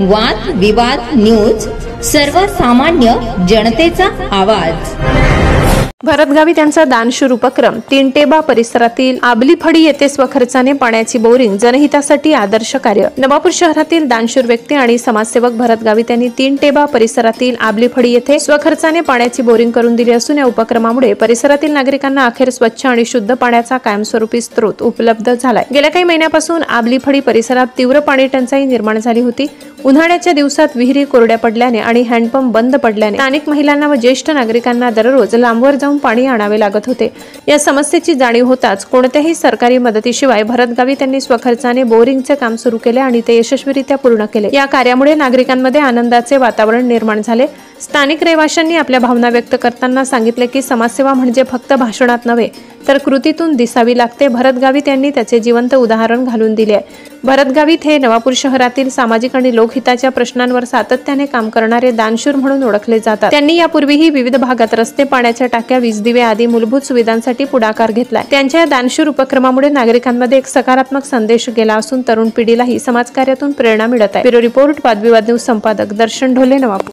वाद विवाद न्यूज, सर्वसामान्य जनतेचा आवाज। भरतगावी त्यांचा दानशूर उपक्रम। तीनटेबा परिसरातील आबलीफळी येथे स्वखर्चाने पाण्याची बोरिंग, जनहितासाठी आदर्श कार्य। नवापूर शहरातील दानशूर व्यक्ती आणि समाजसेवक भरतगावी त्यांनी तीनटेबा परिसरातील आबलीफळी येथे स्वखर्चाने पाण्याची बोरिंग करून दिली असून या उपक्रमामुळे परिसरातील नागरिकांना अखेर स्वच्छ आणि शुद्ध पाण्याचा कायमस्वरूपी स्रोत उपलब्ध झालाय। गेल्या काही महिन्यापासून आबलीफळी परिसरात तीव्र पाणी टंचाई निर्माण झाली होती। उन्हाळ्याच्या दिवसात विहिरी कोरड्या पडल्याने आणि हँडपंप बंद पडल्याने स्थानिक महिलांना व ज्येष्ठ नागरिकांना दररोज लांबवर जाऊन पाणी आणावे लागत होते। या समस्येची जाणीव होताच कोणत्याही सरकारी मदतीशिवाय भरतगावी त्यांनी स्वखर्चाने बोरिंगचे काम सुरू केले आणि ते यशस्वीरित्या पूर्ण केले। या कार्यामुळे नागरिकांमध्ये आनंदाचे वातावरण निर्माण झाले। स्थानिक रहिवाशांनी आपल्या भावना व्यक्त करताना सांगितले की समाजसेवा म्हणजे फक्त भाषणात नव्हे तर कृतीतून दिसावी लागते। भरतगावी त्यांनी त्याचे जिवंत उदाहरण घालून दिले आहे। भरतगावीत हे नवापूर शहरातील सामाजिक आणि लोकहिताच्या प्रश्नांवर सातत्याने काम करणारे दानशूर म्हणून ओळखले जातात। त्यांनी यापूर्वीही विविध भागात रस्ते, पाण्याच्या टाक्या, वीज दिवे आदी मूलभूत सुविधांसाठी पुढाकार घेतलाय। त्यांच्या दानशूर उपक्रमामुळे नागरिकांमध्ये एक सकारात्मक संदेश गेला असून तरुण पिढीलाही समाजकार्यातून प्रेरणा मिळत आहे। ब्युरो रिपोर्ट, वादविवाद न्यूज, संपादक दर्शन ढोले, नवापूर।